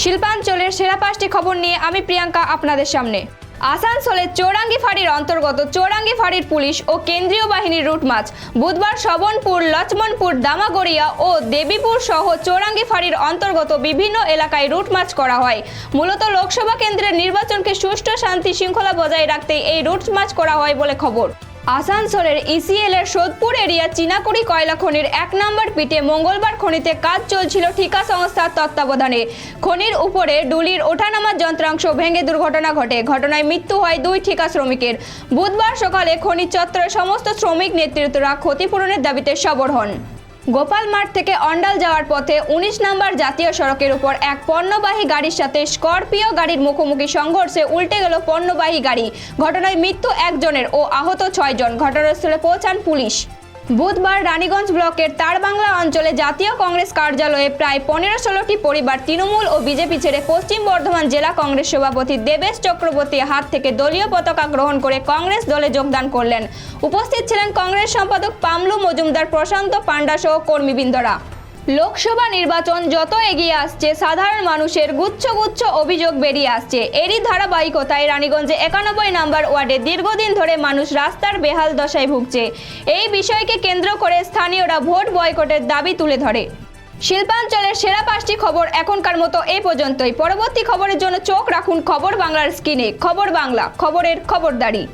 শিল্পাঞ্চলের সেরা 5টি খবর নিয়ে আমি প্রিয়াঙ্কা আপনাদের সামনে। আসানসোলের চৌরাঙ্গি ফাঁড়ির অন্তর্গত চৌরাঙ্গি ফাঁড়ির পুলিশ ও কেন্দ্রীয় বাহিনীর রুট মার্চ বুধবার শবনপুর, লক্ষ্মণপুর, দামাগড়িয়া ও দেবীপুর সহ চৌরাঙ্গি ফাঁড়ির অন্তর্গত বিভিন্ন এলাকায় রুট মার্চ করা হয়। মূলত লোকসভা কেন্দ্রের নির্বাচনকে সুষ্ঠু শান্তি শৃঙ্খলা বজায় রাখতে এই রুট মার্চ করা হয় বলে খবর। আসানসোলের ইসিএল এর সোদপুর এরিয়া চিনাকুড়ি কয়লা খনির 1 নম্বর পিটে মঙ্গলবার খনিতে কাজ চলছিল ঠিকা সংস্থার তত্ত্বাবধানে। খনির উপরে ডুলির ওঠানামার যন্ত্রাংশ ভেঙে দুর্ঘটনা ঘটে। ঘটনায় মৃত্যু হয় 2 ঠিকা শ্রমিকের। বুধবার সকালে খনি চত্বরের সমস্ত শ্রমিক নেতৃত্বরা ক্ষতিপূরণের দাবিতে সরব হন। গোপাল মাঠ থেকে অন্ডাল যাওয়ার পথে 19 নম্বর জাতীয় সড়কের উপর এক পণ্যবাহী গাড়ির সাথে স্করপিও গাড়ির মুখোমুখি সংঘর্ষে উল্টে গেল পণ্যবাহী গাড়ি। ঘটনায় মৃত্যু 1 জনের ও আহত 6 জন। ঘটনাস্থলে পৌঁছান পুলিশ। বুধবার রানীগঞ্জ ব্লকের তারবাংলা অঞ্চলে জাতীয় কংগ্রেস কার্যালয়ে প্রায় 15-16টি পরিবার তৃণমূল ও বিজেপি ছেড়ে পশ্চিম বর্ধমান জেলা কংগ্রেস সভাপতি দেবেশ চক্রবর্তীর হাত থেকে দলীয় পতাকা গ্রহণ করে কংগ্রেস দলে যোগদান করলেন। উপস্থিত ছিলেন কংগ্রেস সম্পাদক পামলু মজুমদার, প্রশান্ত পান্ডা সহ কর্মীবৃন্দরা। লোকসভা নির্বাচন যত এগিয়ে আসছে, সাধারণ মানুষের গুচ্ছ অভিযোগ বেরিয়ে আসছে। এরই ধারাবাহিকতায় রানীগঞ্জে 91 নম্বর ওয়ার্ডে দীর্ঘদিন ধরে মানুষ রাস্তার বেহাল দশায় ভুগছে। এই বিষয়কে কেন্দ্র করে স্থানীয়রা ভোট বয়কটের দাবি তুলে ধরে। শিল্পাঞ্চলের সেরা 5টি খবর এখনকার মতো এই পর্যন্তই। পরবর্তী খবরের জন্য চোখ রাখুন খবর বাংলার স্ক্রিনে। খবর বাংলা, খবরের খবরদারি।